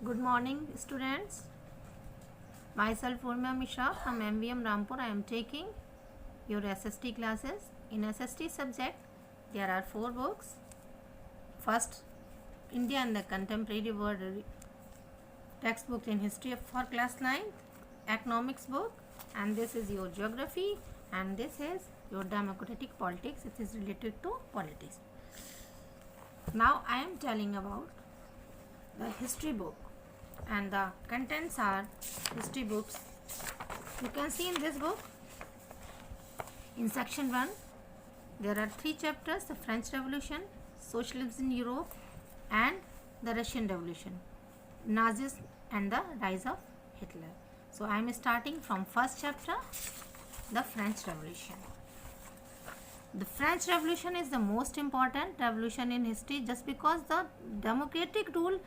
Good morning, students. Myself Urmia Mishra from MVM Rampur. I am taking your SST classes. In SST subject, there are 4 books. First, India and the Contemporary World textbook in history for class 9th, economics book, and this is your geography, and this is your democratic politics. It is related to politics. Now I am telling about the history book, and the contents are history books. You can see in this book, in section 1, there are 3 chapters: the French Revolution, socialism in Europe, and the Russian Revolution, Nazis and the rise of Hitler. So I am starting from first chapter, the French Revolution. The French Revolution is the most important revolution in history, just because the democratic rule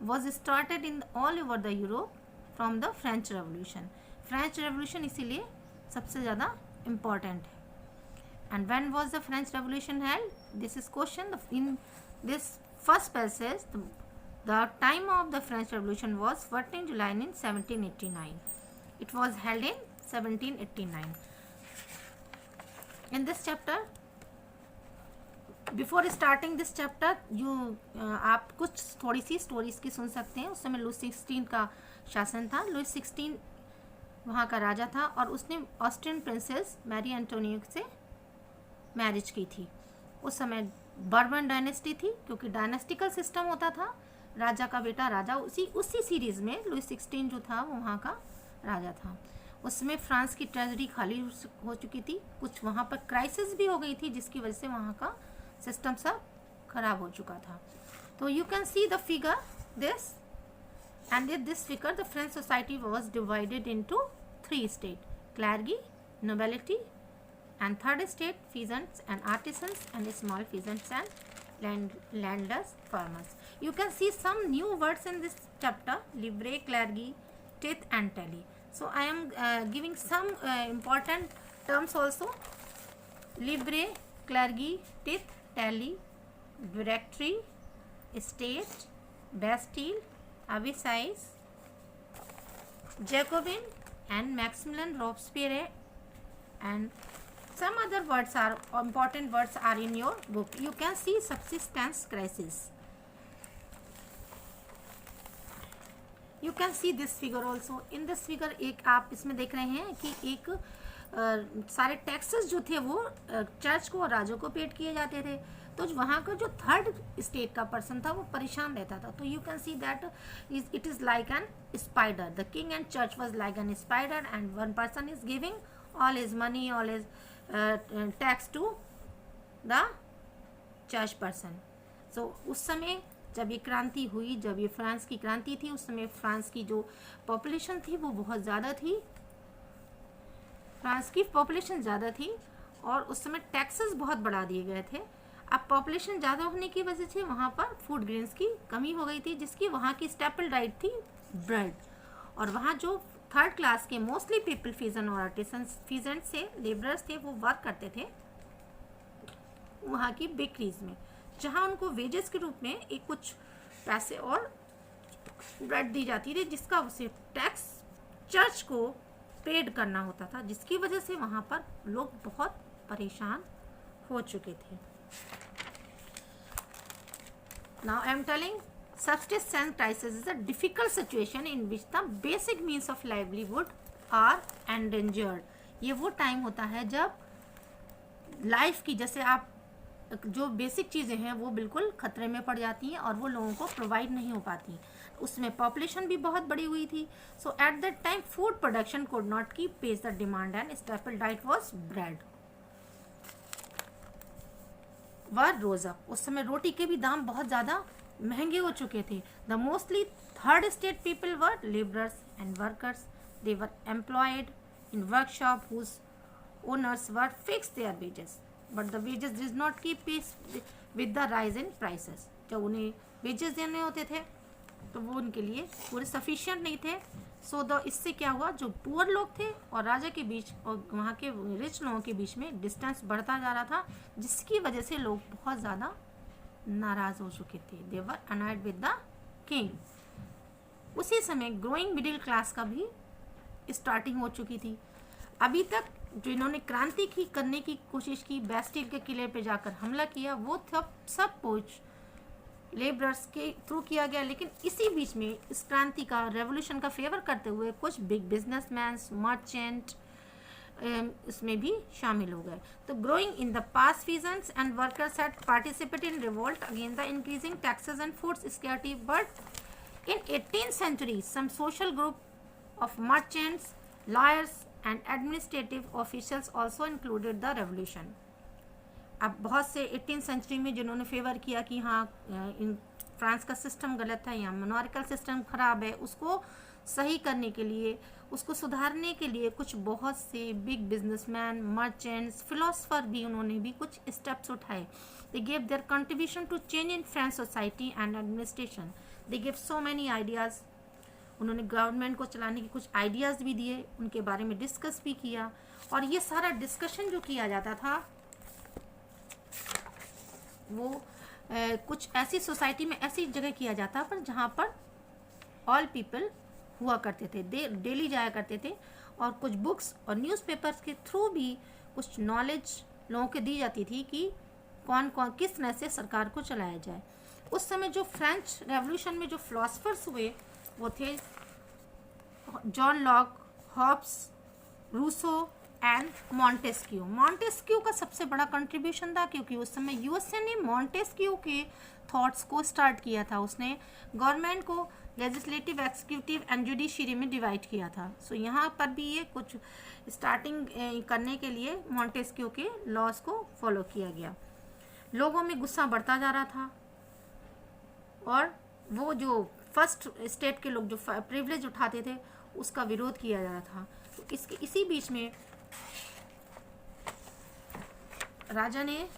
was started in all over the Europe from the French Revolution. French Revolution इसीलिए सबसे ज़्यादा important है. And when was the French Revolution held? This is question. In this first passage, the time of the French Revolution was 14 July in 1789. It was held in 1789. In this chapter, before starting this chapter आप कुछ थोड़ी सी stories की सुन सकते हैं. उस समय Louis 16 का शासन था. लुई 16 वहाँ का राजा था और उसने ऑस्ट्रियन प्रिंसेस मैरी एंटोनियो से मैरिज की थी. उस समय बर्बन डायनेस्टी थी, क्योंकि डायनेस्टिकल सिस्टम होता था. राजा का बेटा राजा, उसी सीरीज़ में लुई 16 जो था वो वहाँ का राजा था. उसमें फ्रांस की ट्रेजरी खाली हो चुकी थी. कुछ वहाँ पर क्राइसिस भी हो गई थी, जिसकी वजह से वहाँ का सिस्टम सब खराब हो चुका था. तो you can see the figure this, and with this figure the French society was divided into 3 state: clergy, nobility, and third state peasants and artisans and small peasants and landless farmers. You can see some new words in this chapter: libre, clergy, tithe and tally. So I am giving some important terms also: libre, clergy, tithe, tally, directory, state, Bastille, Avissize, Jacobin and Maximilian Robespierre, and some other words are important words are in your book. You can see subsistence crisis. You can see this figure also. In this figure एक आप इसमें देख रहे हैं कि एक सारे taxes जो थे वो चर्च को और राजों को पेड किए जाते थे. तो वहाँ का जो थर्ड स्टेट का पर्सन था वो परेशान रहता था. तो you can see that it is like an spider. The king and church was like an spider, and one person is giving all his money, all his tax to the church person. So उस समय जब ये क्रांति हुई, जब ये France की क्रांति थी, उस समय फ्रांस की जो पॉपुलेशन थी वो बहुत ज़्यादा थी. फ्रांस की पॉपुलेशन ज़्यादा थी और उस समय टैक्सेस बहुत बढ़ा दिए गए थे. अब पॉपुलेशन ज़्यादा होने की वजह से वहाँ पर फूड ग्रेन्स की कमी हो गई थी, जिसकी वहाँ की स्टेपल डाइट थी ब्रेड. और वहाँ जो थर्ड क्लास के मोस्टली पीपल फीजन और आर्टिसंस फीजेंट से लेबरर्स थे, वो वर्क करते थे वहाँ की बेकरीज में, जहाँ उनको वेजेस के रूप में एक कुछ पैसे और ब्रेड दी जाती थी, जिसका उसे टैक्स चर्च को पेड करना होता था, जिसकी वजह से वहाँ पर लोग बहुत परेशान हो चुके थे. Now I am telling subsistence crisis is a difficult situation in which the basic means of livelihood are endangered. ये वो टाइम होता है जब लाइफ की, जैसे आप जो बेसिक चीज़ें हैं वो बिल्कुल खतरे में पड़ जाती हैं और वो लोगों को प्रोवाइड नहीं हो पाती. उसमें पॉपुलेशन भी बहुत बड़ी हुई थी. So at that time food production could not keep pace the demand and staple diet was bread were rose up. उस समय रोटी के भी दाम बहुत ज़्यादा महंगे हो चुके थे. The mostly third state people were labourers and workers. They were employed in workshop whose owners were fix their wages, but the wages did not keep pace with the rise in prices. जब उन्हें wages देने होते थे तो वो उनके लिए पूरे सफिशिएंट नहीं थे. सो इससे क्या हुआ, जो पुअर लोग थे और राजा के बीच और वहाँ के रिच लोगों के बीच में डिस्टेंस बढ़ता जा रहा था, जिसकी वजह से लोग बहुत ज़्यादा नाराज़ हो चुके थे. दे वर अनॉयड विद द किंग. उसी समय ग्रोइंग मिडिल क्लास का भी स्टार्टिंग हो चुकी थी। अभी तक जो इन्होंने क्रांति की करने की कोशिश की, बेस्टिल के किले पे जाकर हमला किया, वो सब कुछ लेबरर्स के थ्रू किया गया। लेकिन इसी बीच में इस क्रांति का, रेवोल्यूशन का फेवर करते हुए कुछ बिग बिजनेसमैन, मर्चेंट इसमें भी शामिल हो गए। तो growing in the pass peasants and workers had participated in revolt against the increasing taxes and food security, but in 18th century some social group of merchants, lawyers and administrative officials also included the revolution. अब बहुत से 18th century में जिन्होंने favour किया कि हाँ in France का system गलत है या मोनार्कल सिस्टम खराब है, उसको सही करने के लिए, उसको सुधारने के लिए कुछ बहुत से बिग बिजनेसमैन, मर्चेंट्स, फिलोसफर भी, उन्होंने भी कुछ स्टेप्स उठाए। They gave their contribution to change in French society and administration. They gave so many ideas. उन्होंने गवर्नमेंट को चलाने के कुछ आइडियाज़ भी दिए, उनके बारे में डिस्कस भी किया। और ये सारा डिस्कशन जो किया जाता था वो कुछ ऐसी सोसाइटी में, ऐसी जगह किया जाता पर जहाँ पर ऑल पीपल हुआ करते थे, डेली जाया करते थे। और कुछ बुक्स और न्यूज़पेपर्स के थ्रू भी कुछ नॉलेज लोगों को दी जाती थी कि कौन कौन किस तरह से सरकार को चलाया जाए। उस समय जो फ्रेंच रेवोल्यूशन में जो फिलोसफर्स हुए वो थे John Locke, Hobbes, Rousseau and Montesquieu. Montesquieu का सबसे बड़ा कंट्रीब्यूशन था क्योंकि उस समय यूएसए ने मॉन्टेस्क्यू के थॉट्स को स्टार्ट किया था। उसने गवर्नमेंट को लेजिस्लेटिव, एक्सिक्यूटिव एंड जुडिशरी में डिवाइड किया था। सो यहाँ पर भी ये कुछ स्टार्टिंग करने के लिए मॉन्टेस्क्यू के लॉज को फॉलो किया गया। लोगों में गुस्सा बढ़ता जा रहा था और वो जो फर्स्ट स्टेट के लोग जो प्रिविलेज उठाते थे उसका विरोध किया जा रहा था। तो इसी बीच में राजा ने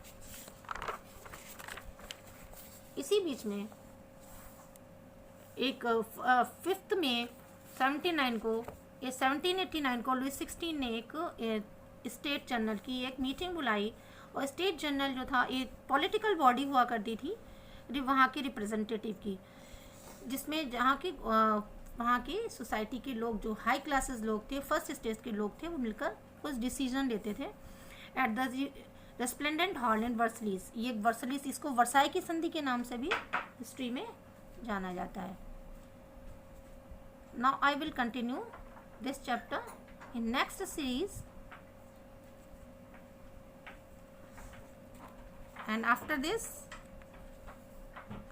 एक 5 मई 1789 को लुई 16 ने एक स्टेट जनरल की एक मीटिंग बुलाई। और स्टेट जनरल जो था एक पॉलिटिकल बॉडी हुआ करती थी वहाँ के रिप्रेजेंटेटिव की, जिसमें वहाँ की सोसाइटी के लोग, जो हाई क्लासेस लोग थे, फर्स्ट स्टेज के लोग थे, वो मिलकर कुछ डिसीजन लेते थे एट द रेस्प्लेंडेंट हॉल इन वर्सलीज। ये वर्सलीज, इसको वर्साई की संधि के नाम से भी हिस्ट्री में जाना जाता है। Now I will continue this chapter in next series, and after this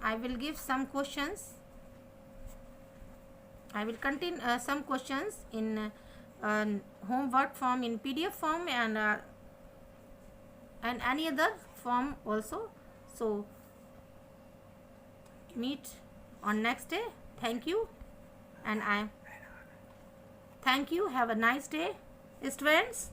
I will give some questions. I will continue some questions in homework form, in PDF form, and any other form also. So meet on next day. Thank you, and thank you. Have a nice day, students.